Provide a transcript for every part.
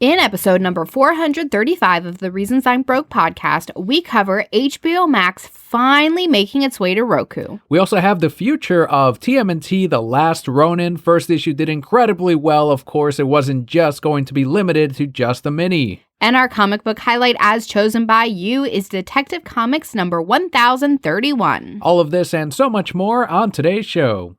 In episode number 435 of the Reasons I'm Broke podcast, we cover HBO Max finally making its way to Roku. We also have the future of TMNT, The Last Ronin. First issue did incredibly well. Of course, it wasn't just going to be limited to just the mini. And our comic book highlight as chosen by you is Detective Comics number 1031. All of this and so much more on today's show.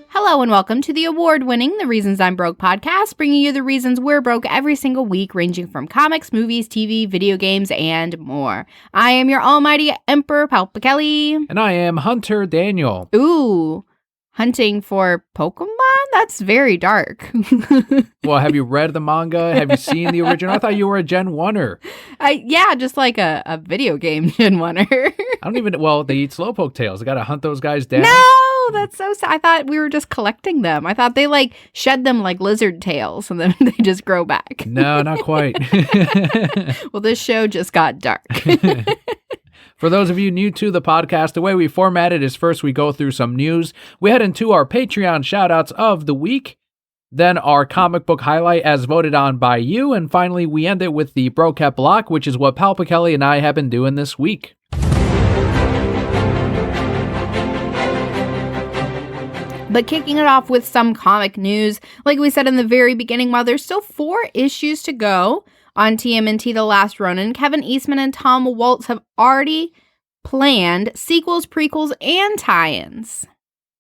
Hello and welcome to the award-winning The Reasons I'm Broke podcast, bringing you the reasons we're broke every single week, ranging from comics, movies, TV, video games, and more. I am your almighty Emperor Kelli. And I am Hunter Daniel. Ooh, hunting for Pokemon? That's very dark. Well, have you read the manga? Have you seen the original? I thought you were a Gen 1er. Yeah, just like a video game Gen 1er. They eat slowpoke tails. I gotta hunt those guys down. No, that's so sad. I thought we were just collecting them. I thought they shed them like lizard tails and then they just grow back. No, not quite. Well, this show just got dark. For those of you new to the podcast, the way we format it is first we go through some news. We head into our Patreon shoutouts of the week. Then our comic book highlight as voted on by you. And finally, we end it with the Brocat block, which is what Kelli and I have been doing this week. But kicking it off with some comic news, like we said in the very beginning, while there's still 4 issues to go on TMNT The Last Ronin, Kevin Eastman and Tom Waltz have already planned sequels, prequels, and tie-ins.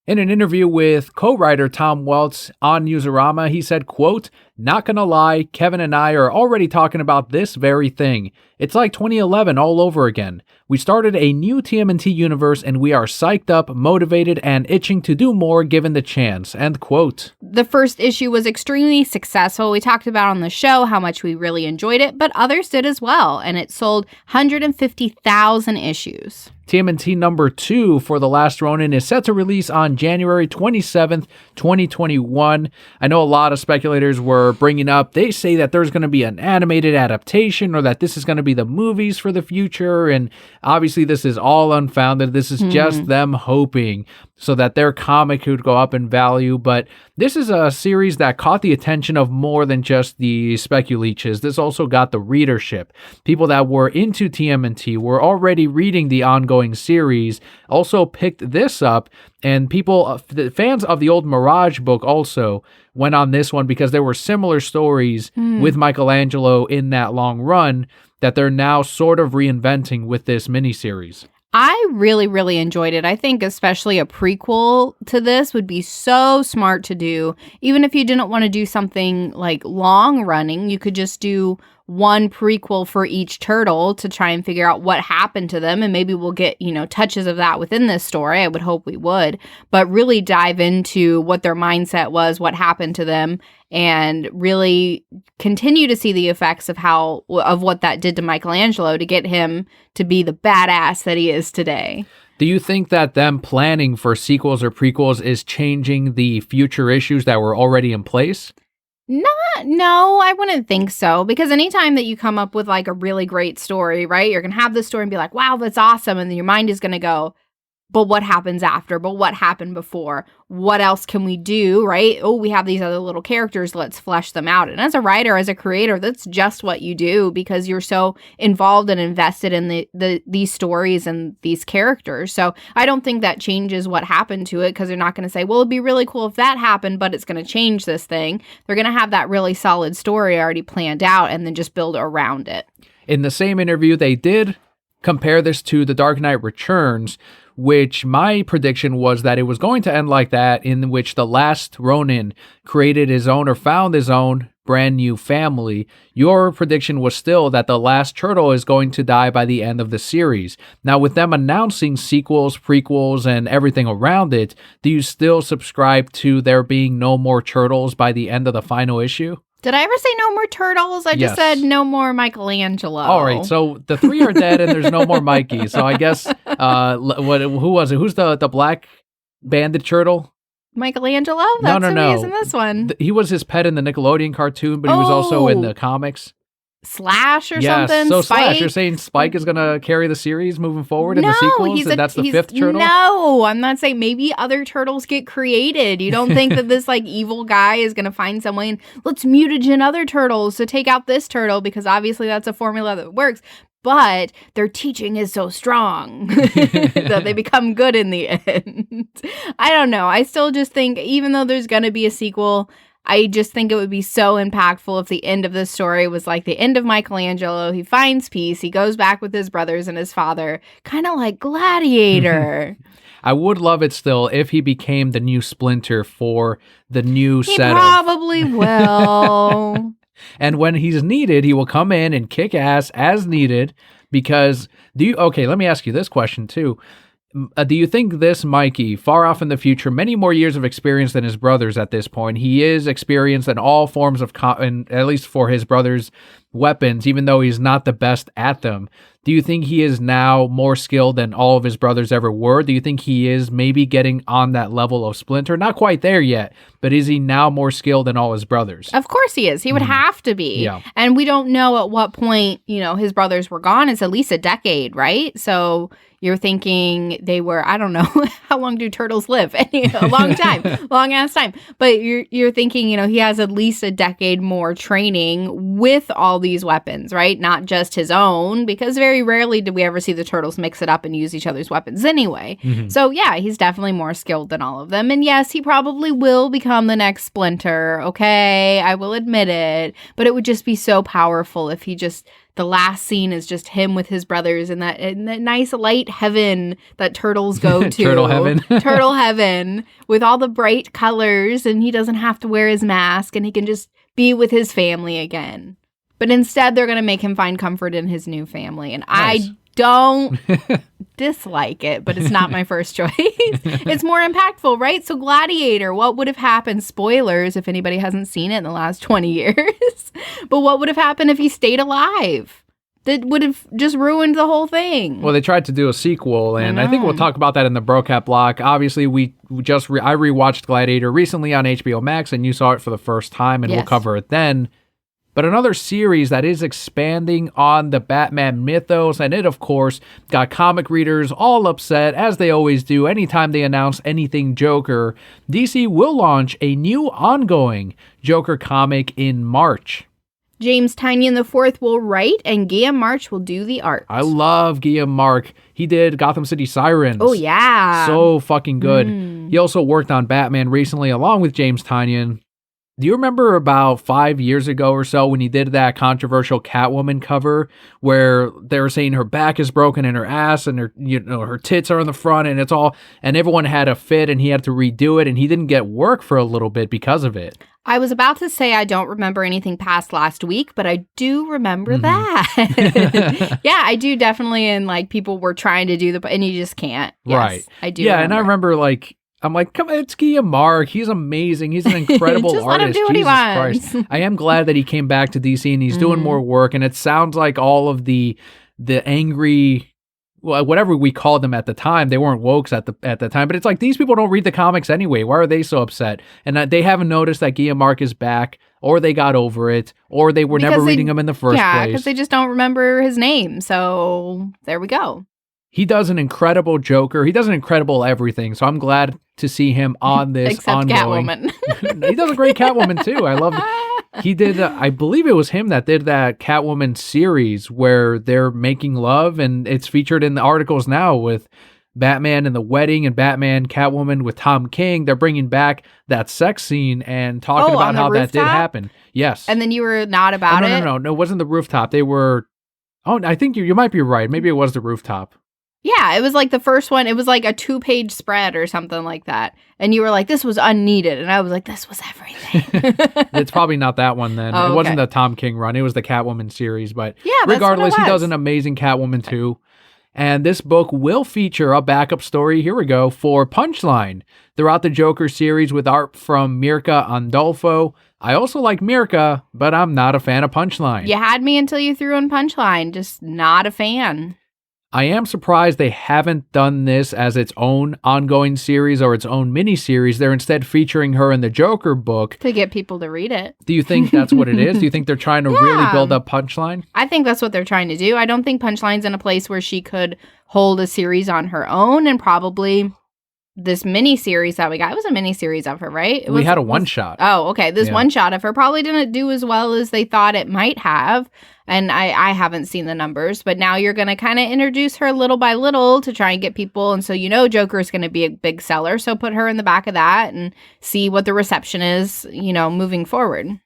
In an interview with co-writer Tom Waltz on Newsarama, he said, quote, "Not gonna lie, Kevin and I are already talking about this very thing. It's like 2011 all over again. We started a new TMNT universe and we are psyched up, motivated, and itching to do more given the chance," end quote. The first issue was extremely successful. We talked about on the show how much we really enjoyed it, but others did as well, and it sold 150,000 issues. TMNT number 2 for The Last Ronin is set to release on January 27th, 2021. I know a lot of speculators were bringing up, they say that there's going to be an animated adaptation or that this is going to be the movies for the future, and obviously this is all unfounded. This is just them hoping so that their comic could go up in value, but this is a series that caught the attention of more than just the speculeeches. This also got the readership. People that were into TMNT were already reading the ongoing series, also picked this up, and people, the fans of the old Mirage book also went on this one because there were similar stories with Michelangelo in that long run that they're now sort of reinventing with this miniseries. I really, really enjoyed it. I think especially a prequel to this would be so smart to do. Even if you didn't want to do something like long running, you could just do one prequel for each turtle to try and figure out what happened to them. And maybe we'll get, touches of that within this story. I would hope we would. But really dive into what their mindset was, what happened to them, and really continue to see the effects of what that did to Michelangelo to get him to be the badass that he is today. Do you think that them planning for sequels or prequels is changing the future issues that were already in place? No, I wouldn't think so. Because anytime that you come up with a really great story, right, you're going to have this story and be like, wow, that's awesome. And then your mind is going to go, but what happens after? But what happened before? What else can we do, right? Oh, we have these other little characters. Let's flesh them out. And as a writer, as a creator, that's just what you do because you're so involved and invested in these stories and these characters. So I don't think that changes what happened to it because they're not going to say, well, it'd be really cool if that happened, but it's going to change this thing. They're going to have that really solid story already planned out and then just build around it. In the same interview, they did compare this to The Dark Knight Returns, which my prediction was that it was going to end like that, in which the last Ronin created his own or found his own brand new family. Your prediction was still that the last turtle is going to die by the end of the series. Now, with them announcing sequels, prequels, and everything around it, do you still subscribe to there being no more turtles by the end of the final issue? Did I ever say no more turtles? I just said no more Michelangelo. All right, so the 3 are dead and there's no more Mikey. So I guess, who was it? Who's the black banded turtle? Michelangelo? That's who he is in this one. He was his pet in the Nickelodeon cartoon, but he was also in the comics. Slash or Yes, something. so Spike. Slash, you're saying Spike is going to carry the series moving forward in the sequels, and that's the fifth turtle? No, I'm not saying. Maybe other turtles get created. You don't think that this like evil guy is going to find some way and let's mutagen other turtles to take out this turtle, because obviously that's a formula that works. But their teaching is so strong that they become good in the end. I don't know. I still just think, even though there's going to be a sequel, I just think it would be so impactful if the end of this story was like the end of Michelangelo. He finds peace. He goes back with his brothers and his father, kind of like Gladiator. I would love it still if he became the new Splinter for the new set. He probably will. And when he's needed, he will come in and kick ass as needed. Because let me ask you this question too. Do you think this Mikey, far off in the future, many more years of experience than his brothers at this point, he is experienced in all forms of, at least for his brothers' weapons, even though he's not the best at them? Do you think he is now more skilled than all of his brothers ever were? Do you think he is maybe getting on that level of Splinter? Not quite there yet, but is he now more skilled than all his brothers? Of course he is. He would have to be. Yeah. And we don't know at what point, his brothers were gone. It's at least a decade, right? So you're thinking they were, I don't know, how long do turtles live? A long time, long ass time. But you're thinking, he has at least a decade more training with all these weapons, right? Not just his own, because very rarely did we ever see the turtles mix it up and use each other's weapons anyway. Mm-hmm. So yeah, he's definitely more skilled than all of them. And yes, he probably will become the next Splinter. Okay, I will admit it. But it would just be so powerful if he just... The last scene is just him with his brothers in that nice light heaven that turtles go to. Turtle heaven. Turtle heaven with all the bright colors, and he doesn't have to wear his mask, and he can just be with his family again. But instead, they're going to make him find comfort in his new family. And nice. I don't dislike it, but it's not my first choice. It's more impactful, right? So Gladiator, what would have happened? Spoilers if anybody hasn't seen it in the last 20 years. But what would have happened if he stayed alive? That would have just ruined the whole thing. Well, they tried to do a sequel, and I think we'll talk about that in the Brocat block. Obviously, I rewatched Gladiator recently on HBO Max, and you saw it for the first time, and we'll cover it then. But another series that is expanding on the Batman mythos, and it, of course, got comic readers all upset, as they always do anytime they announce anything Joker. DC will launch a new ongoing Joker comic in March. James Tynion IV will write, and Guillaume March will do the art. I love Guillaume March. He did Gotham City Sirens. Oh, yeah. So fucking good. He also worked on Batman recently, along with James Tynion. Do you remember about 5 years ago or so when he did that controversial Catwoman cover where they were saying her back is broken and her ass and her tits are in the front and and everyone had a fit and he had to redo it and he didn't get work for a little bit because of it? I was about to say I don't remember anything past last week, but I do remember that. Yeah, I do definitely. And like people were trying to do and you just can't. Yes, right. I do. Yeah, remember. And I remember I'm like, come on, it's Guillaume March. He's amazing. He's an incredible just artist. Let him do what Jesus he wants. Christ. I am glad that he came back to DC and he's doing more work. And it sounds like all of the angry, whatever we called them at the time, they weren't wokes at the time. But it's like these people don't read the comics anyway. Why are they so upset? And they haven't noticed that Guillaume March is back, or they got over it, or they were never reading him in the first place. Yeah, because they just don't remember his name. So there we go. He does an incredible Joker. He does an incredible everything. So I'm glad to see him on this Except ongoing. Catwoman. He does a great Catwoman too. I love it. He did, I believe it was him that did that Catwoman series where they're making love, and it's featured in the articles now with Batman and the Wedding and Batman Catwoman with Tom King. They're bringing back that sex scene and talking about how that did happen. Yes. And then you were not about it? No, it wasn't the rooftop. They were, I think you might be right. Maybe it was the rooftop. Yeah, it was like the first one. It was like a 2-page spread or something like that. And you were like, this was unneeded. And I was like, this was everything. It's probably not that one then. It wasn't the Tom King run. It was the Catwoman series. But yeah, regardless, he does an amazing Catwoman too. And this book will feature a backup story, here we go, for Punchline throughout the Joker series with art from Mirka Andolfo. I also like Mirka, but I'm not a fan of Punchline. You had me until you threw in Punchline. Just not a fan. I am surprised they haven't done this as its own ongoing series or its own miniseries. They're instead featuring her in the Joker book. To get people to read it. Do you think that's what it is? Do you think they're trying to really build up Punchline? I think that's what they're trying to do. I don't think Punchline's in a place where she could hold a series on her own, and probably this mini-series that we got, it was a mini-series of her, right? We had a one-shot. Oh, okay. This one-shot of her probably didn't do as well as they thought it might have. And I haven't seen the numbers, but now you're going to kind of introduce her little by little to try and get people. And so, Joker is going to be a big seller. So put her in the back of that and see what the reception is, moving forward.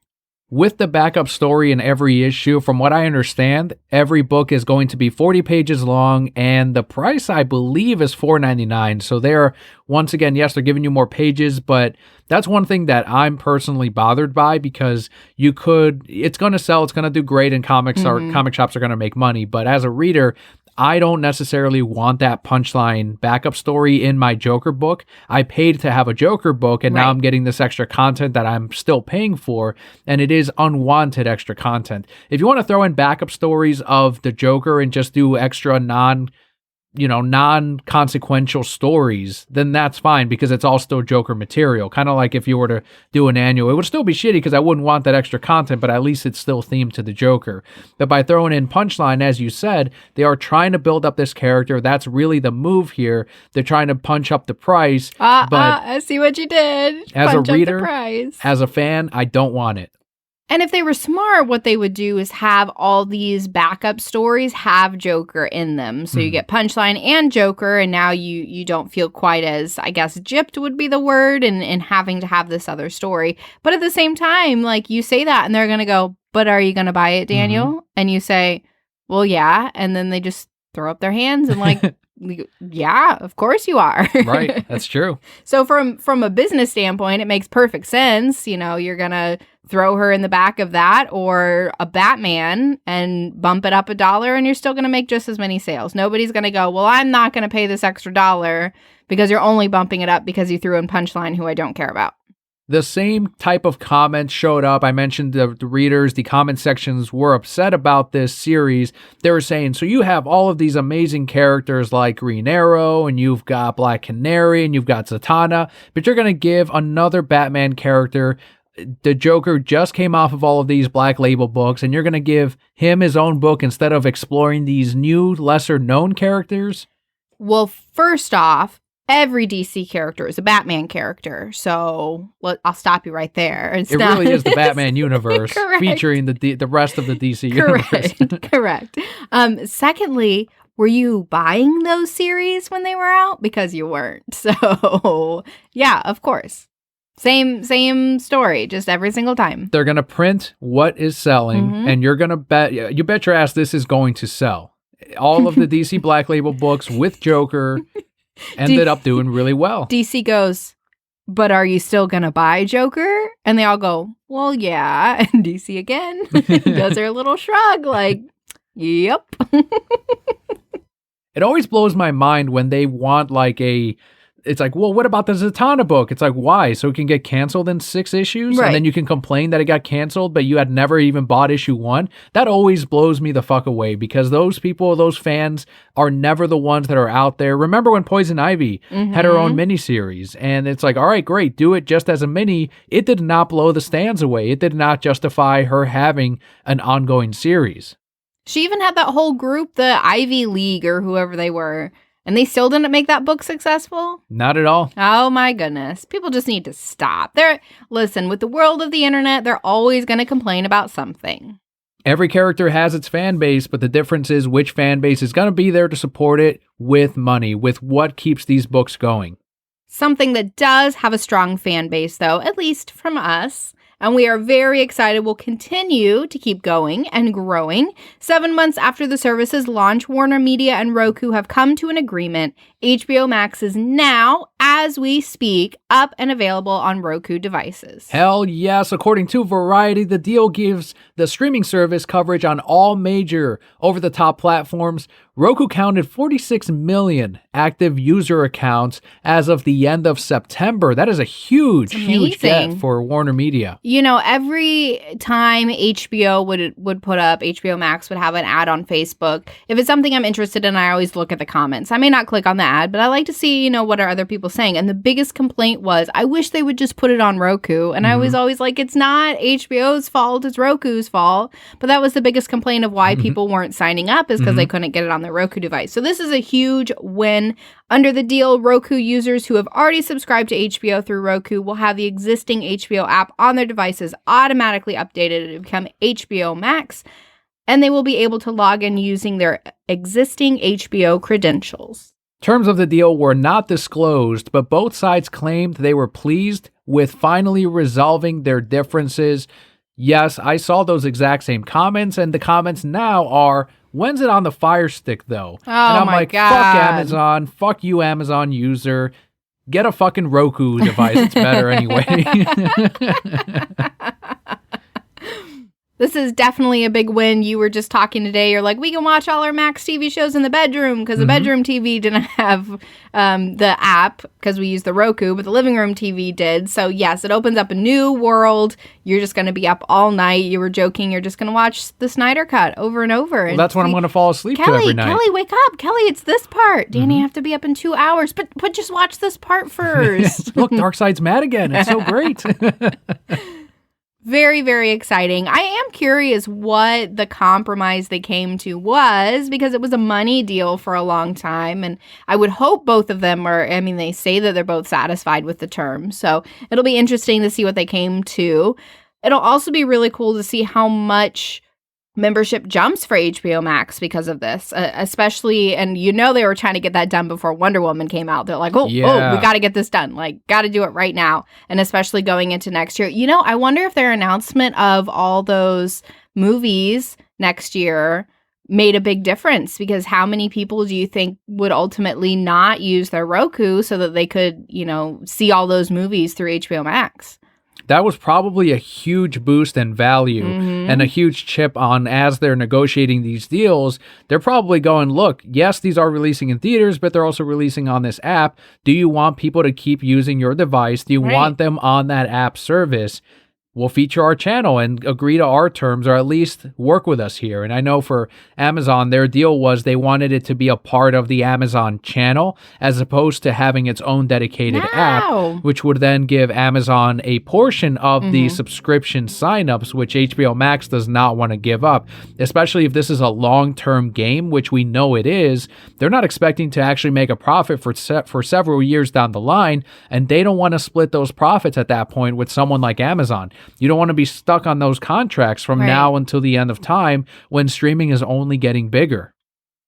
With the backup story in every issue, from what I understand, every book is going to be 40 pages long, and the price, I believe, is $4.99. So they're, once again, yes, they're giving you more pages, but that's one thing that I'm personally bothered by, because it's going to sell, it's going to do great, and comic shops are going to make money. But as a reader, I don't necessarily want that Punchline backup story in my Joker book. I paid to have a Joker book, and now I'm getting this extra content that I'm still paying for, and it is unwanted extra content. If you want to throw in backup stories of the Joker and just do extra non-consequential stories, then that's fine, because it's all still Joker material. Kind of like if you were to do an annual, it would still be shitty because I wouldn't want that extra content, but at least it's still themed to the Joker. But by throwing in Punchline, as you said, they are trying to build up this character. That's really the move here. They're trying to punch up the price. But I see what you did. As punch a reader, up the price. As a fan, I don't want it. And if they were smart, what they would do is have all these backup stories have Joker in them. So you get Punchline and Joker, and now you don't feel quite as, I guess, gypped would be the word, in having to have this other story. But at the same time, like, you say that, and they're going to go, but are you going to buy it, Daniel? And you say, well, yeah. And then they just throw up their hands and like, yeah, of course you are. Right. That's true. So from a business standpoint, it makes perfect sense. You're going to throw her in the back of that or a Batman and bump it up $1, and you're still going to make just as many sales. Nobody's going to go, well, I'm not going to pay this extra $1 because you're only bumping it up because you threw in Punchline, who I don't care about. The same type of comments showed up. I mentioned the readers, the comment sections were upset about this series. They were saying, so you have all of these amazing characters like Green Arrow, and you've got Black Canary, and you've got Zatanna, but you're going to give another Batman character. The Joker just came off of all of these Black Label books, and you're going to give him his own book instead of exploring these new, lesser-known characters? Well, first off, every DC character is a Batman character, so I'll stop you right there. It really is the Batman universe featuring the rest of the DC universe. Correct. Secondly, were you buying those series when they were out? Because you weren't. So, yeah, of course. Same story, just every single time. They're going to print what is selling, and you're going to you bet your ass this is going to sell. All of the DC Black Label books with Joker ended up doing really well. DC goes, but are you still going to buy Joker? And they all go, well, yeah. And DC again does their little shrug like, yep. It always blows my mind when they want it's like, well, what about the Zatanna book? It's like, why? So it can get canceled in 6 issues? Right. And then you can complain that it got canceled, but you had never even bought issue 1? That always blows me the fuck away, because those people, those fans, are never the ones that are out there. Remember when Poison Ivy had her own miniseries? And it's like, all right, great, do it just as a mini. It did not blow the stands away. It did not justify her having an ongoing series. She even had that whole group, the Ivy League or whoever they were. And they still didn't make that book successful? Not at all. Oh my goodness. People just need to stop. Listen, with the world of the internet, they're always going to complain about something. Every character has its fan base, but the difference is which fan base is going to be there to support it with money, with what keeps these books going. Something that does have a strong fan base, though, at least from us, and we are very excited will continue to keep going and growing. 7 months after the service's launch, Warner Media and Roku have come to an agreement. HBO Max is now, as we speak, up and available on Roku devices. Hell yes. According to Variety, the deal gives the streaming service coverage on all major over-the-top platforms. Roku counted 46 million active user accounts as of the end of September. That is a huge get for Warner Media. You know, every time HBO would put up, HBO Max would have an ad on Facebook. If it's something I'm interested in, I always look at the comments. I may not click on the ad, but I like to see, you know, what are other people saying. And the biggest complaint was, I wish they would just put it on Roku. And I was always like, it's not HBO's fault, it's Roku's fault. But that was the biggest complaint of why people weren't signing up, is because they couldn't get it on their Roku device. So this is a huge win. Under the deal, Roku users who have already subscribed to HBO through Roku will have the existing HBO app on their devices automatically updated to become HBO Max, and they will be able to log in using their existing HBO credentials. Terms of the deal were not disclosed, but both sides claimed they were pleased with finally resolving their differences. Yes, I saw those exact same comments, and the comments now are, when's it on the Fire Stick, though? Oh, and I'm my like, God. fuck Amazon, fuck you, Amazon user. Get a fucking Roku device. It's better anyway. This is definitely a big win. You were just talking today. You're like, we can watch all our Max TV shows in the bedroom, because the bedroom TV didn't have the app because we use the Roku, but the living room TV did. So yes, it opens up a new world. You're just going to be up all night. You were joking. You're just going to watch the Snyder Cut over and over. Well, that's what I'm going to fall asleep to every night. Kelly, wake up. Kelly, it's this part. Danny, you have to be up in 2 hours. But just watch this part first. Look, Darkseid's mad again. It's so great. Very, very exciting. I am curious what the compromise they came to was, because it was a money deal for a long time. And I would hope both of them are, I mean, they say that they're both satisfied with the terms. So it'll be interesting to see what they came to. It'll also be really cool to see how much membership jumps for HBO Max because of this, especially, and you know they were trying to get that done before Wonder Woman came out. They're like, oh, we got to get this done. Like, got to do it right now. And especially going into next year. You know, I wonder if their announcement of all those movies next year made a big difference, because how many people do you think would ultimately not use their Roku so that they could, you know, see all those movies through HBO Max? That was probably a huge boost in value and a huge chip on, as they're negotiating these deals. They're probably going, look, yes, these are releasing in theaters, but they're also releasing on this app. Do you want people to keep using your device? Do you want them on that app service? We'll feature our channel and agree to our terms, or at least work with us here. And I know for Amazon, their deal was they wanted it to be a part of the Amazon channel as opposed to having its own dedicated app, which would then give Amazon a portion of the subscription signups, which HBO Max does not want to give up, especially if this is a long-term game, which we know it is. They're not expecting to actually make a profit for several years down the line, and they don't want to split those profits at that point with someone like Amazon. You don't want to be stuck on those contracts from now until the end of time when streaming is only getting bigger.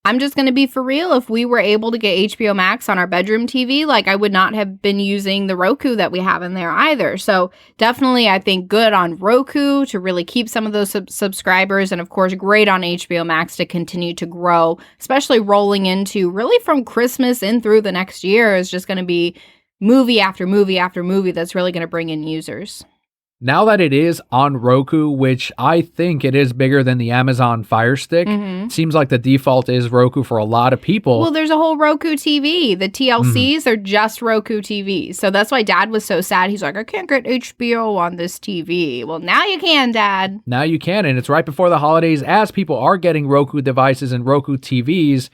I'm just going to be for real. If we were able to get HBO Max on our bedroom TV, like, I would not have been using the Roku that we have in there either. So definitely, I think good on Roku to really keep some of those subscribers. And of course, great on HBO Max to continue to grow, especially rolling into really from Christmas in through the next year is just going to be movie after movie after movie that's really going to bring in users. Now that it is on Roku, which I think it is bigger than the Amazon Fire Stick, seems like the default is Roku for a lot of people. Well, there's a whole Roku TV. The TLCs are just Roku TVs. So that's why Dad was so sad. He's like, I can't get HBO on this TV. Well, now you can, Dad. Now you can, and it's right before the holidays as people are getting Roku devices and Roku TVs.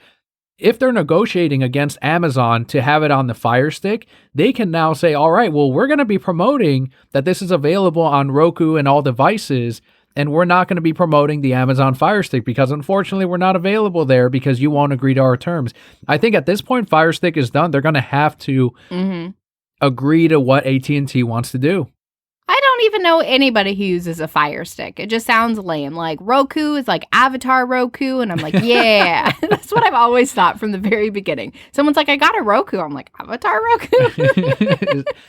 If they're negotiating against Amazon to have it on the Fire Stick, they can now say, all right, well, we're going to be promoting that this is available on Roku and all devices, and we're not going to be promoting the Amazon Fire Stick because unfortunately we're not available there because you won't agree to our terms. I think at this point, Fire Stick is done. They're going to have to agree to what AT&T wants to do. I don't even know anybody who uses a Fire Stick. It just sounds lame. Like, Roku is like Avatar Roku, and I'm like, yeah. That's what I've always thought from the very beginning. Someone's like, I got a Roku. I'm like, Avatar Roku?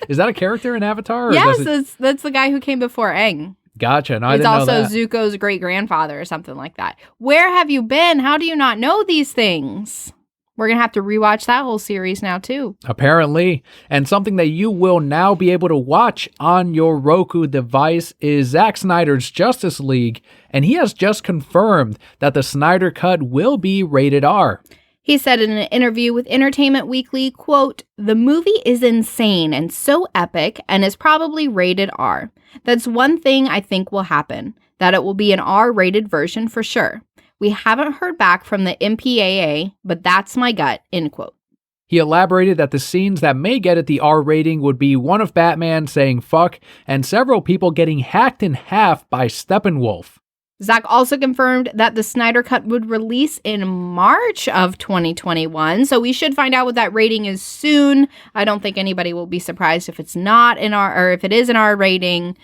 Is that a character in Avatar? Or yes, that's the guy who came before Aang. Gotcha. No, He's also that. Zuko's great-grandfather or something like that. Where have you been? How do you not know these things? We're going to have to rewatch that whole series now, too. Apparently. And something that you will now be able to watch on your Roku device is Zack Snyder's Justice League. And he has just confirmed that the Snyder Cut will be rated R. He said in an interview with Entertainment Weekly, quote, "The movie is insane and so epic and is probably rated R. That's one thing I think will happen, that it will be an R-rated version for sure. We haven't heard back from the MPAA, but that's my gut," end quote. He elaborated that the scenes that may get it the R rating would be one of Batman saying fuck and several people getting hacked in half by Steppenwolf. Zack also confirmed that the Snyder Cut would release in March of 2021, so we should find out what that rating is soon. I don't think anybody will be surprised if it's not in R, or if it is an R rating.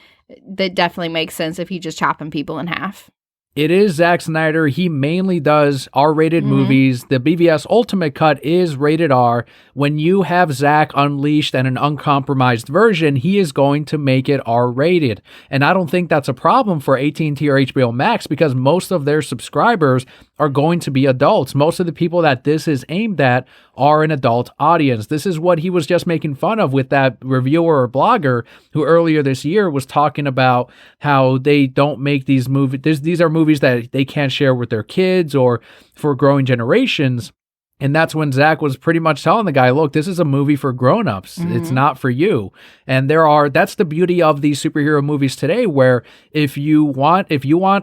That definitely makes sense if he's just chopping people in half. It is Zack Snyder. He mainly does R-rated movies. The BVS Ultimate Cut is rated R. When you have Zack unleashed and an uncompromised version, he is going to make it R-rated. And I don't think that's a problem for AT&T or HBO Max because most of their subscribers are going to be adults. Most of the people that this is aimed at are an adult audience. This is what he was just making fun of with that reviewer or blogger who earlier this year was talking about how they don't make these movies. These are movies that they can't share with their kids or for growing generations. And that's when Zack was pretty much telling the guy, look, this is a movie for grown-ups. It's not for you. And that's the beauty of these superhero movies today, where if you want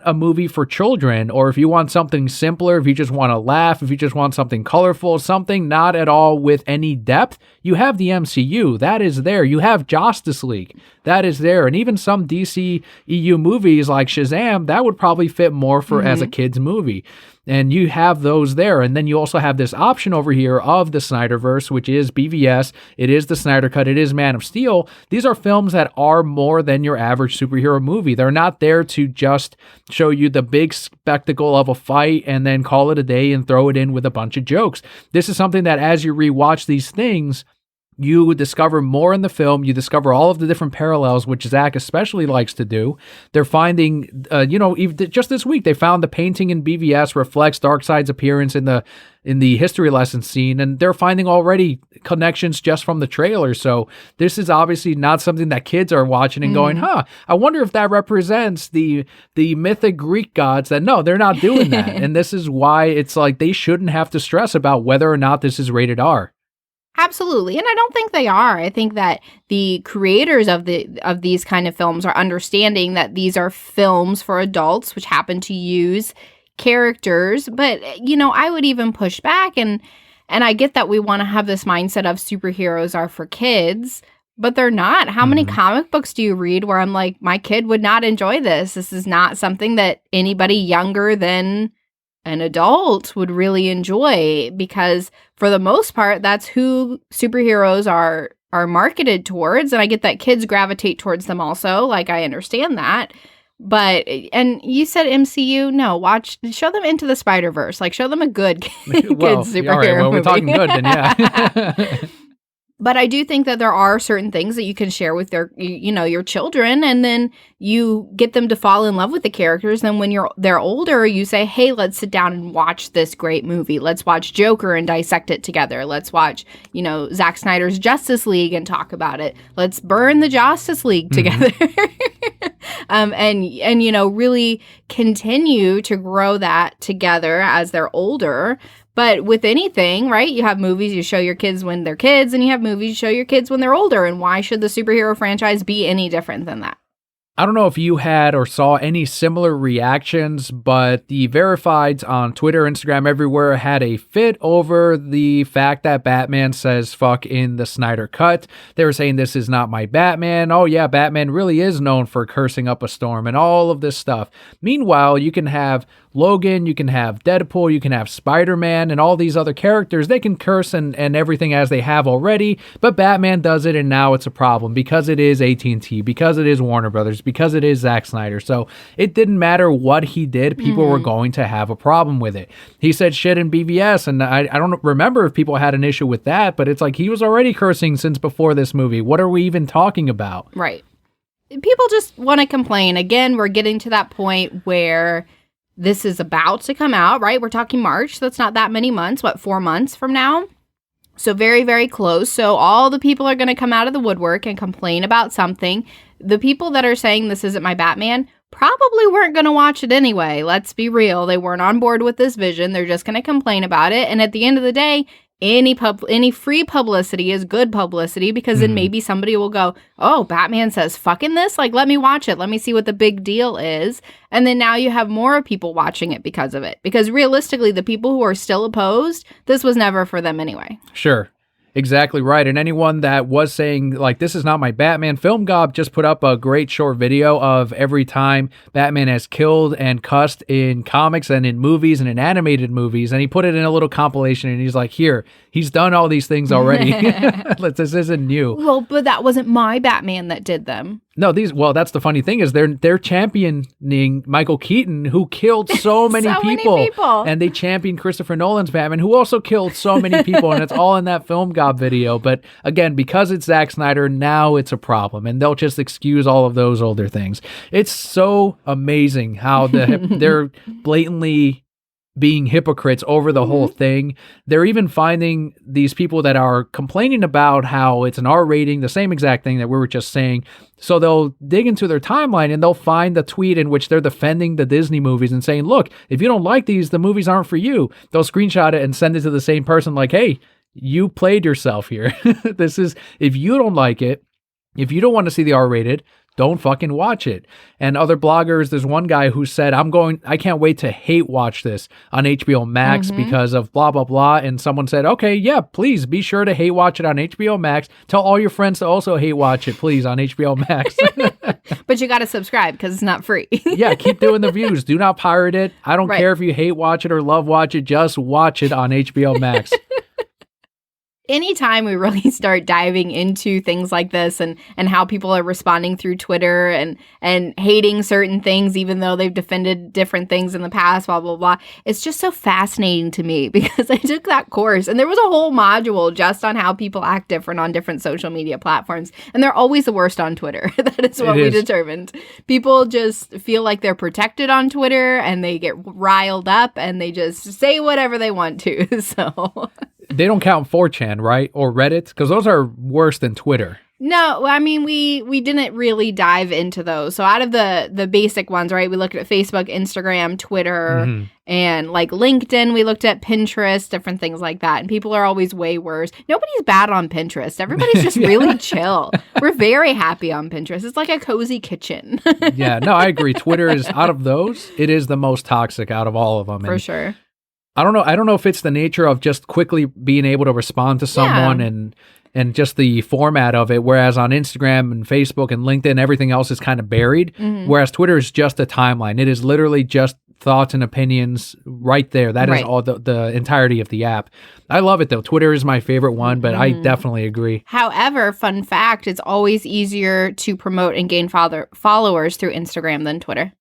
a movie for children, or if you want something simpler, if you just want to laugh, if you just want something colorful, something not at all with any depth, you have the MCU. That is there. You have Justice League. That is there. And even some DC EU movies like Shazam, that would probably fit more for as a kid's movie. And you have those there. And then you also have this option over here of the Snyderverse, which is BVS. It is the Snyder Cut. It is Man of Steel. These are films that are more than your average superhero movie. They're not there to just show you the big spectacle of a fight and then call it a day and throw it in with a bunch of jokes. This is something that as you rewatch these things, you discover more in the film. You discover all of the different parallels, which Zack especially likes to do. They're finding, even just this week, they found the painting in BVS reflects Darkseid's appearance in the history lesson scene, and they're finding already connections just from the trailer. So this is obviously not something that kids are watching and going, I wonder if that represents the mythic Greek gods. That no, they're not doing that. And this is why it's like they shouldn't have to stress about whether or not this is rated R. Absolutely. And I don't think they are. I think that the creators of these kind of films are understanding that these are films for adults, which happen to use characters. But, I would even push back. And I get that we want to have this mindset of superheroes are for kids, but they're not. How many comic books do you read where I'm like, my kid would not enjoy this? This is not something that anybody younger than an adult would really enjoy, because for the most part, that's who superheroes are marketed towards. And I get that kids gravitate towards them also. Like, I understand that. But, and you said MCU, no, show them Into the Spider-Verse. Like, show them a good superhero all right, well, movie. we're talking good then, yeah. But I do think that there are certain things that you can share with your children, and then you get them to fall in love with the characters. Then when they're older, you say, hey, let's sit down and watch this great movie. Let's watch Joker and dissect it together. Let's watch, Zack Snyder's Justice League and talk about it. Let's burn the Justice League together. And really continue to grow that together as they're older. But with anything, right, you have movies you show your kids when they're kids, and you have movies you show your kids when they're older. And why should the superhero franchise be any different than that? I don't know if you had or saw any similar reactions, but the verifieds on Twitter, Instagram, everywhere had a fit over the fact that Batman says fuck in the Snyder Cut. They were saying this is not my Batman. Oh yeah, Batman really is known for cursing up a storm and all of this stuff. Meanwhile, you can have Logan, you can have Deadpool, you can have Spider-Man, and all these other characters. They can curse and everything as they have already, but Batman does it, and now it's a problem because it is AT&T, because it is Warner Brothers, because it is Zack Snyder. So it didn't matter what he did, people were going to have a problem with it. He said shit in BVS, and I don't remember if people had an issue with that, but it's like he was already cursing since before this movie. What are we even talking about? Right. People just want to complain. Again, we're getting to that point where this is about to come out, right? We're talking March. So that's not that many months. 4 months from now? So very, very close. So all the people are going to come out of the woodwork and complain about something. The people that are saying this isn't my Batman probably weren't going to watch it anyway. Let's be real. They weren't on board with this vision. They're just going to complain about it. And at the end of the day, any free publicity is good publicity, because then maybe somebody will go, oh, Batman says fucking this? Like, let me watch it. Let me see what the big deal is. And then now you have more people watching it because of it. Because realistically, the people who are still opposed, this was never for them anyway. Sure. Exactly right. And anyone that was saying, like, this is not my Batman, Film Gob just put up a great short video of every time Batman has killed and cussed in comics and in movies and in animated movies. And he put it in a little compilation, and he's like, here, he's done all these things already. This isn't new. Well, but that wasn't my Batman that did them. No, that's the funny thing is they're championing Michael Keaton, who killed so many people. And they champion Christopher Nolan's Batman, who also killed so many people, and it's all in that Film Gob video. But again, because it's Zack Snyder, now it's a problem, and they'll just excuse all of those older things. It's so amazing how they're blatantly being hypocrites over the whole thing. They're even finding these people that are complaining about how it's an R rating, the same exact thing that we were just saying. So they'll dig into their timeline and they'll find the tweet in which they're defending the Disney movies and saying, look, if you don't like these, the movies aren't for you. They'll screenshot it and send it to the same person like, hey, you played yourself here. If you don't like it, if you don't want to see the R rated, don't fucking watch it. And other bloggers, there's one guy who said, I can't wait to hate watch this on HBO Max because of blah, blah, blah. And someone said, okay, yeah, please be sure to hate watch it on HBO Max. Tell all your friends to also hate watch it, please, on HBO Max. But you got to subscribe because it's not free. Yeah, keep doing the views. Do not pirate it. I don't care if you hate watch it or love watch it. Just watch it on HBO Max. Anytime we really start diving into things like this and how people are responding through Twitter and hating certain things, even though they've defended different things in the past, blah, blah, blah, it's just so fascinating to me because I took that course and there was a whole module just on how people act different on different social media platforms. And they're always the worst on Twitter. That is what we determined. People just feel like they're protected on Twitter and they get riled up and they just say whatever they want to. So... They don't count 4chan, right? Or Reddit? Because those are worse than Twitter. No, I mean, we didn't really dive into those. So out of the basic ones, right, we looked at Facebook, Instagram, Twitter, and like LinkedIn. We looked at Pinterest, different things like that. And people are always way worse. Nobody's bad on Pinterest. Everybody's just really chill. We're very happy on Pinterest. It's like a cozy kitchen. Yeah, no, I agree. Twitter is, out of those, it is the most toxic out of all of them. For sure. I don't know if it's the nature of just quickly being able to respond to someone and just the format of it, whereas on Instagram and Facebook and LinkedIn, everything else is kind of buried, whereas Twitter is just a timeline. It is literally just thoughts and opinions right there. That is all the entirety of the app. I love it, though. Twitter is my favorite one, but I definitely agree. However, fun fact, it's always easier to promote and gain followers through Instagram than Twitter.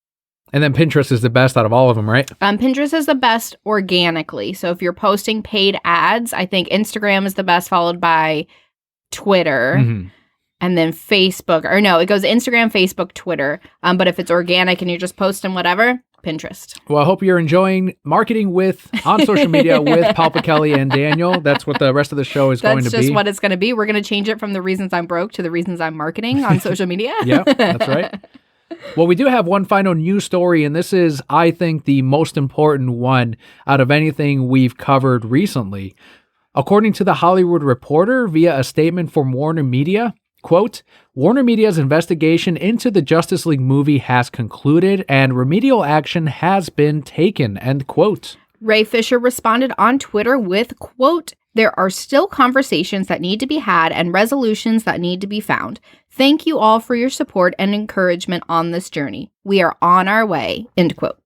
And then Pinterest is the best out of all of them, right? Pinterest is the best organically. So if you're posting paid ads, I think Instagram is the best, followed by Twitter. And then Facebook. Or no, it goes Instagram, Facebook, Twitter. But if it's organic and you're just posting whatever, Pinterest. Well, I hope you're enjoying marketing on social media with Papa Kelly and Daniel. That's what the rest of the show is going to be. That's just what it's going to be. We're going to change it from the reasons I'm broke to the reasons I'm marketing on social media. Yeah, that's right. Well, we do have one final news story, and this is, I think, the most important one out of anything we've covered recently. According to The Hollywood Reporter, via a statement from Warner Media, quote, Warner Media's investigation into the Justice League movie has concluded and remedial action has been taken, end quote. Ray Fisher responded on Twitter with, quote, there are still conversations that need to be had and resolutions that need to be found. Thank you all for your support and encouragement on this journey. We are on our way, end quote.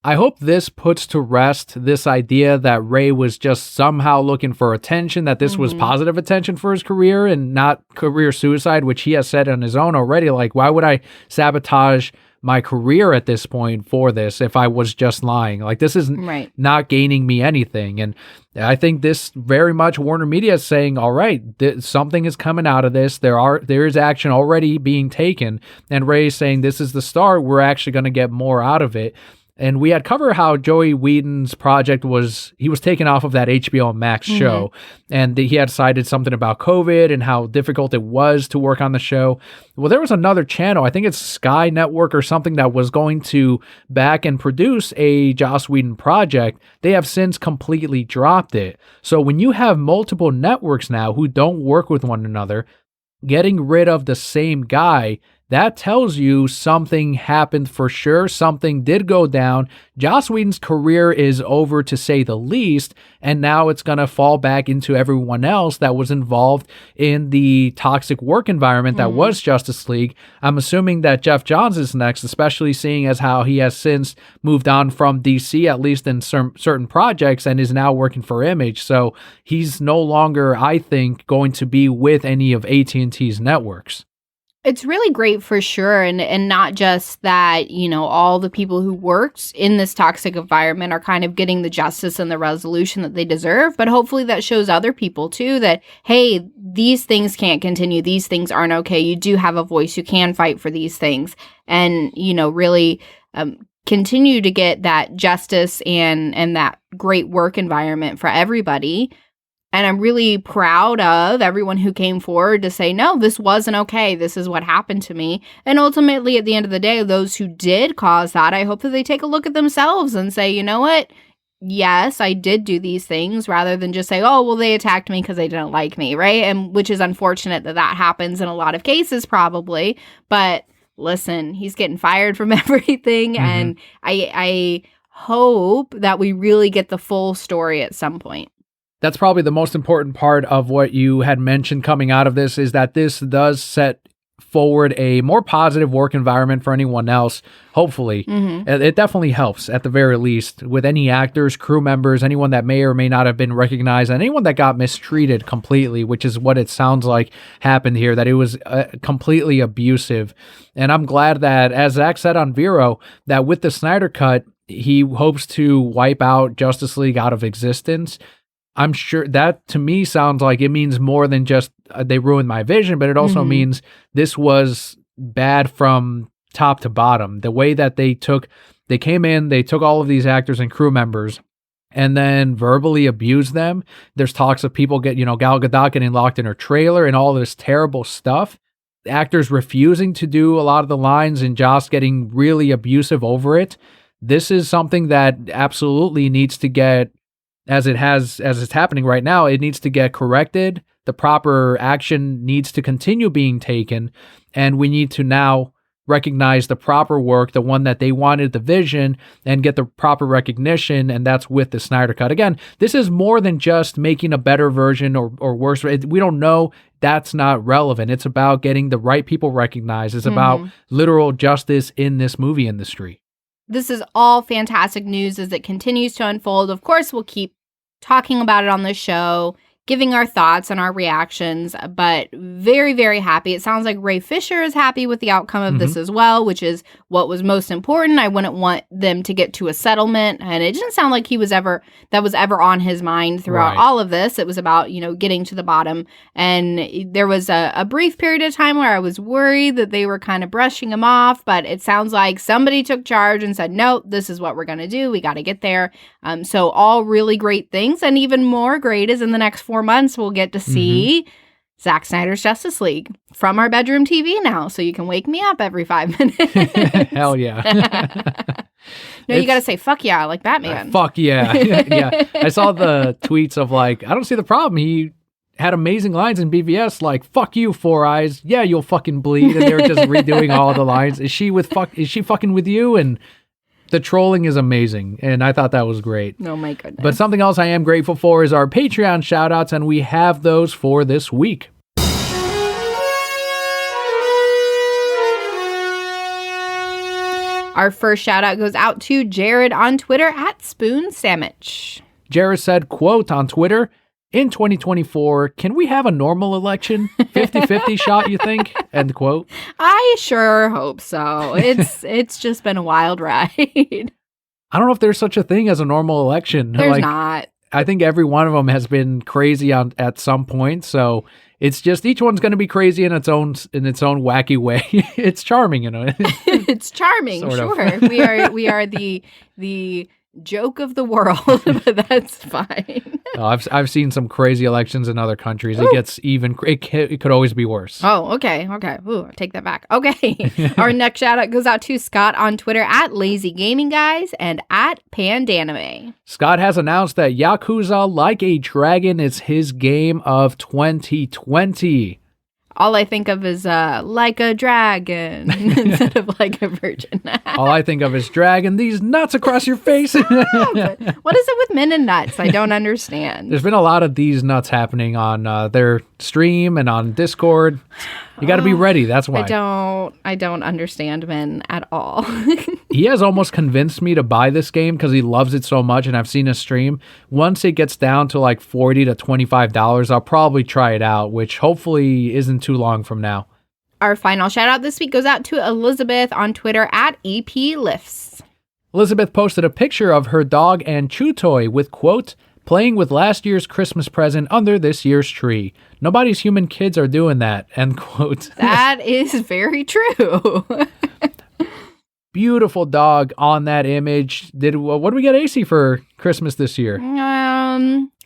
I hope this puts to rest this idea that Ray was just somehow looking for attention, that this was positive attention for his career and not career suicide, which he has said on his own already. Like, why would I sabotage my career at this point for this if I was just lying? Like, this is not gaining me anything. And I think this very much Warner Media is saying, all right, something is coming out of this. There is action already being taken. And Ray's saying, this is the start. We're actually going to get more out of it. And we had covered how Joey Whedon's project he was taken off of that HBO Max show. And he had cited something about COVID and how difficult it was to work on the show. Well, there was another channel, I think it's Sky Network or something, that was going to back and produce a Joss Whedon project. They have since completely dropped it. So when you have multiple networks now who don't work with one another, getting rid of the same guy, that tells you something happened for sure. Something did go down. Joss Whedon's career is over, to say the least, and now it's going to fall back into everyone else that was involved in the toxic work environment that was Justice League. I'm assuming that Jeff Johns is next, especially seeing as how he has since moved on from DC, at least in certain projects, and is now working for Image. So he's no longer, I think, going to be with any of AT&T's networks. It's really great for sure. And not just that, all the people who worked in this toxic environment are kind of getting the justice and the resolution that they deserve, but hopefully that shows other people too that, hey, these things can't continue. These things aren't okay. You do have a voice. You can fight for these things and, really continue to get that justice and that great work environment for everybody. And I'm really proud of everyone who came forward to say, no, this wasn't okay. This is what happened to me. And ultimately, at the end of the day, those who did cause that, I hope that they take a look at themselves and say, you know what? Yes, I did do these things, rather than just say, oh, well, they attacked me because they didn't like me, right? And which is unfortunate that happens in a lot of cases, probably. But listen, he's getting fired from everything. And I hope that we really get the full story at some point. That's probably the most important part of what you had mentioned coming out of this, is that this does set forward a more positive work environment for anyone else, hopefully. It definitely helps, at the very least, with any actors, crew members, anyone that may or may not have been recognized, and anyone that got mistreated completely, which is what it sounds like happened here, that it was completely abusive. And I'm glad that, as Zach said on Vero, that with the Snyder Cut, he hopes to wipe out Justice League out of existence. I'm sure that, to me, sounds like it means more than just they ruined my vision, but it also means this was bad from top to bottom. The way that they came in, they took all of these actors and crew members and then verbally abused them. There's talks of people Gal Gadot getting locked in her trailer and all this terrible stuff. Actors refusing to do a lot of the lines and Joss getting really abusive over it. This is something that absolutely needs to get, as it's happening right now, it needs to get corrected. The proper action needs to continue being taken. And we need to now recognize the proper work, the one that they wanted, the vision, and get the proper recognition. And that's with the Snyder Cut. Again, this is more than just making a better version or worse. We don't know. That's not relevant. It's about getting the right people recognized. It's about literal justice in this movie industry. This is all fantastic news as it continues to unfold. Of course, we'll keep talking about it on the show, giving our thoughts and our reactions, but very, very happy. It sounds like Ray Fisher is happy with the outcome of this as well, which is what was most important. I wouldn't want them to get to a settlement, and it didn't sound like that was ever on his mind throughout all of this. It was about, getting to the bottom, and there was a brief period of time where I was worried that they were kind of brushing him off, but it sounds like somebody took charge and said, no, this is what we're going to do. We got to get there. So all really great things, and even more great is in the next 4 months, we'll get to see Zack Snyder's Justice League from our bedroom TV now, so you can wake me up every 5 minutes. Hell yeah. No, you got to say, fuck yeah, like Batman. Fuck yeah. Yeah. I saw the tweets of I don't see the problem. He had amazing lines in BVS, like, fuck you, Four Eyes. Yeah, you'll fucking bleed. And they were just redoing all the lines. Is she fucking with you? And the trolling is amazing, and I thought that was great. Oh my goodness. But something else I am grateful for is our Patreon shout-outs, and we have those for this week. Our first shout-out goes out to Jared on Twitter at Spoon Sandwich. Jared said, quote, on Twitter, in 2024, can we have a normal election? 50-50 shot, you think? End quote. I sure hope so. It's just been a wild ride. I don't know if there's such a thing as a normal election. There's not. I think every one of them has been crazy at some point. So It's just each one's going to be crazy in its own wacky way. It's charming, It's charming, Sort of. sure. We are the joke of the world, but that's fine. I've seen some crazy elections in other countries. Ooh. It gets even. It could always be worse. Oh, okay. Ooh, I take that back. Okay. Our next shout out goes out to Scott on Twitter at Lazy Gaming Guys and at Pandanime. Scott has announced that Yakuza Like a Dragon is his game of 2020. All I think of is like a dragon instead of like a virgin. All I think of is dragging these nuts across your face. What is it with men and nuts? I don't understand. There's been a lot of these nuts happening on their stream and on Discord. You got to be ready. That's why. I don't understand men at all. He has almost convinced me to buy this game because he loves it so much, and I've seen a stream. Once it gets down to like $40 to $25, I'll probably try it out, which hopefully isn't too long from now. Our final shout out this week goes out to Elizabeth on Twitter at EPLifts. Elizabeth posted a picture of her dog and chew toy with, quote, playing with last year's Christmas present under this year's tree. Nobody's human kids are doing that, end quote. That is very true. Beautiful dog on that image. What did we get AC for Christmas this year?